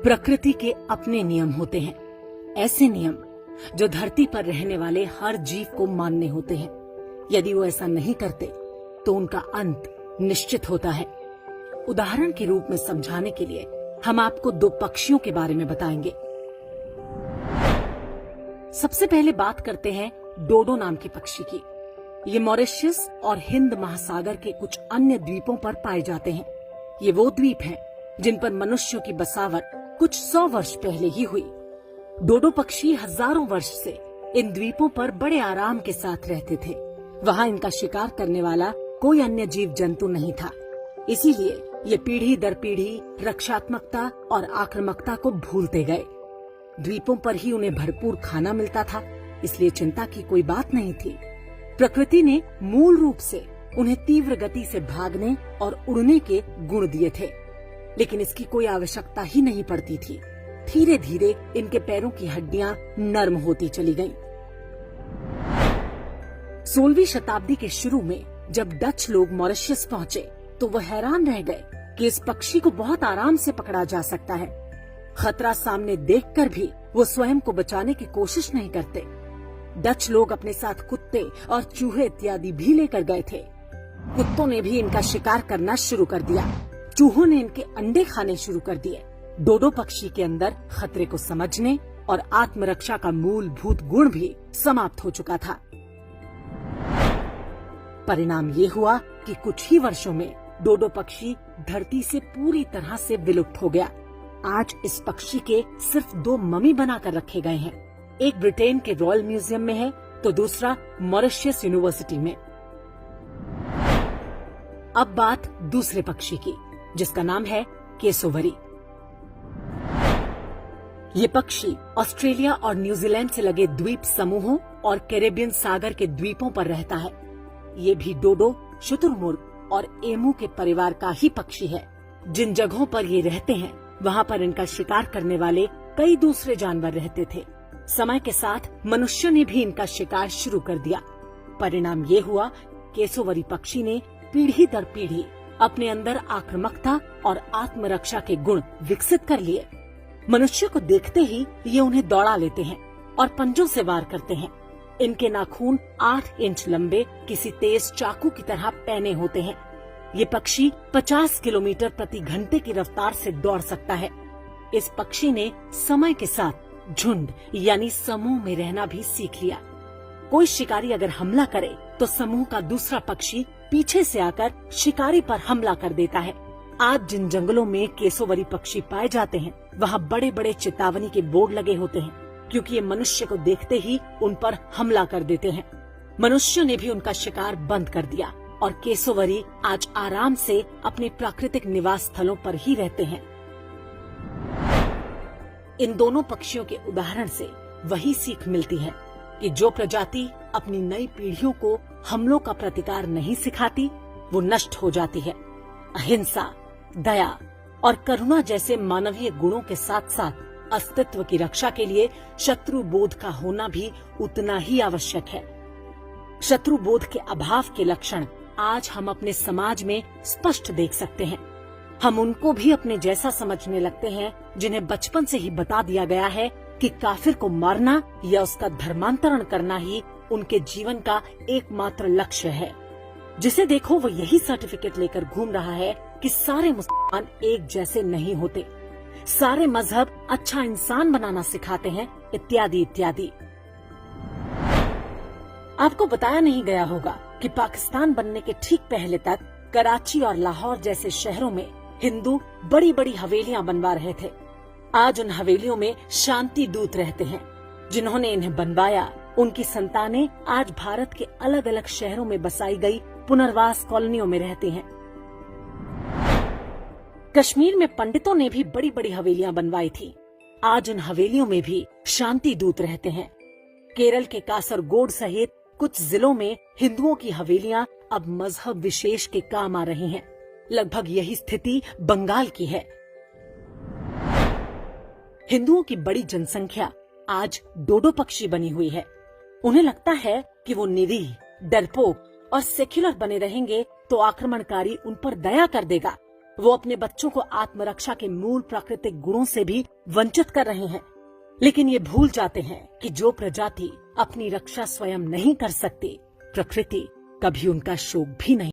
प्रकृति के अपने नियम होते हैं, ऐसे नियम जो धरती पर रहने वाले हर जीव को मानने होते हैं। यदि वो ऐसा नहीं करते तो उनका अंत निश्चित होता है। उदाहरण के रूप में समझाने के लिए हम आपको दो पक्षियों के बारे में बताएंगे। सबसे पहले बात करते हैं डोडो नाम के पक्षी की। ये मॉरिशस और हिंद महासागर के कुछ अन्य द्वीपों पर पाए जाते हैं। ये वो द्वीप हैं जिन पर मनुष्यों की बसावट कुछ 100 वर्ष पहले ही हुई। डोडो पक्षी हजारों वर्ष से इन द्वीपों पर बड़े आराम के साथ रहते थे। वहाँ इनका शिकार करने वाला कोई अन्य जीव जंतु नहीं था, इसीलिए ये पीढ़ी दर पीढ़ी रक्षात्मकता और आक्रामकता को भूलते गए। द्वीपों पर ही उन्हें भरपूर खाना मिलता था, इसलिए चिंता की कोई बात नहीं थी। प्रकृति ने मूल रूप से उन्हें तीव्र गति से भागने और उड़ने के गुण दिए थे, लेकिन इसकी कोई आवश्यकता ही नहीं पड़ती थी। धीरे धीरे इनके पैरों की हड्डियां नर्म होती चली गईं। 16वीं शताब्दी के शुरू में जब डच लोग मॉरिशस पहुंचे तो वह हैरान रह गए कि इस पक्षी को बहुत आराम से पकड़ा जा सकता है। खतरा सामने देखकर भी वो स्वयं को बचाने की कोशिश नहीं करते। डच लोग अपने साथ कुत्ते और चूहे इत्यादि भी लेकर गए थे। कुत्तों ने भी इनका शिकार करना शुरू कर दिया, चूहों ने इनके अंडे खाने शुरू कर दिए। डोडो पक्षी के अंदर खतरे को समझने और आत्मरक्षा का मूलभूत गुण भी समाप्त हो चुका था। परिणाम ये हुआ कि कुछ ही वर्षों में डोडो पक्षी धरती से पूरी तरह से विलुप्त हो गया। आज इस पक्षी के सिर्फ 2 ममी बनाकर रखे गए हैं। एक ब्रिटेन के रॉयल म्यूजियम में है तो दूसरा मॉरिशस यूनिवर्सिटी में। अब बात दूसरे पक्षी की, जिसका नाम है केसोवरी। ये पक्षी ऑस्ट्रेलिया और न्यूजीलैंड से लगे द्वीप समूहों और कैरेबियन सागर के द्वीपों पर रहता है। ये भी डोडो, शुतुरमुर्ग और एमू के परिवार का ही पक्षी है। जिन जगहों पर ये रहते हैं वहाँ पर इनका शिकार करने वाले कई दूसरे जानवर रहते थे। समय के साथ मनुष्यों ने भी इनका शिकार शुरू कर दिया। परिणाम ये हुआ केसोवरी पक्षी ने पीढ़ी दर पीढ़ी अपने अंदर आक्रामकता और आत्मरक्षा के गुण विकसित कर लिए। मनुष्य को देखते ही ये उन्हें दौड़ा लेते हैं और पंजों से वार करते हैं। इनके नाखून 8 इंच लंबे किसी तेज चाकू की तरह पैने होते हैं। ये पक्षी 50 किलोमीटर प्रति घंटे की रफ्तार से दौड़ सकता है। इस पक्षी ने समय के साथ झुंड यानी समूह में रहना भी सीख लिया। कोई शिकारी अगर हमला करे तो समूह का दूसरा पक्षी पीछे से आकर शिकारी पर हमला कर देता है। आज जिन जंगलों में केसोवरी पक्षी पाए जाते हैं वहाँ बड़े बड़े चेतावनी के बोर्ड लगे होते हैं, क्योंकि ये मनुष्य को देखते ही उन पर हमला कर देते हैं। मनुष्यों ने भी उनका शिकार बंद कर दिया और केसोवरी आज आराम से अपने प्राकृतिक निवास स्थलों पर ही रहते हैं। इन दोनों पक्षियों के उदाहरण से वही सीख मिलती है कि जो प्रजाति अपनी नई पीढ़ियों को हमलों का प्रतिकार नहीं सिखाती वो नष्ट हो जाती है। अहिंसा, दया और करुणा जैसे मानवीय गुणों के साथ साथ अस्तित्व की रक्षा के लिए शत्रु बोध का होना भी उतना ही आवश्यक है। शत्रु बोध के अभाव के लक्षण आज हम अपने समाज में स्पष्ट देख सकते हैं। हम उनको भी अपने जैसा समझने लगते हैं जिन्हें बचपन से ही बता दिया गया है कि काफिर को मारना या उसका धर्मांतरण करना ही उनके जीवन का एकमात्र लक्ष्य है। जिसे देखो वो यही सर्टिफिकेट लेकर घूम रहा है कि सारे मुसलमान एक जैसे नहीं होते, सारे मजहब अच्छा इंसान बनाना सिखाते हैं, इत्यादि इत्यादि। आपको बताया नहीं गया होगा कि पाकिस्तान बनने के ठीक पहले तक कराची और लाहौर जैसे शहरों में हिंदू बड़ी बड़ी हवेलियां बनवा रहे थे। आज उन हवेलियों में शांति दूत रहते हैं। जिन्होंने इन्हें बनवाया उनकी संतानें आज भारत के अलग अलग शहरों में बसाई गई पुनर्वास कॉलोनियों में रहते हैं। कश्मीर में पंडितों ने भी बड़ी बड़ी हवेलियां बनवाई थी। आज उन हवेलियों में भी शांति दूत रहते हैं। केरल के कासरगोड सहित कुछ जिलों में हिंदुओं की हवेलियां अब मजहब विशेष के काम आ रही हैं। लगभग यही स्थिति बंगाल की है। हिंदुओं की बड़ी जनसंख्या आज डोडो पक्षी बनी हुई है। उन्हें लगता है कि वो निरीह, डरपोक और सेक्युलर बने रहेंगे तो आक्रमणकारी उन पर दया कर देगा। वो अपने बच्चों को आत्मरक्षा के मूल प्राकृतिक गुणों से भी वंचित कर रहे हैं। लेकिन ये भूल जाते हैं कि जो प्रजाति अपनी रक्षा स्वयं नहीं कर सकती, प्रकृति कभी उनका शोक भी नहीं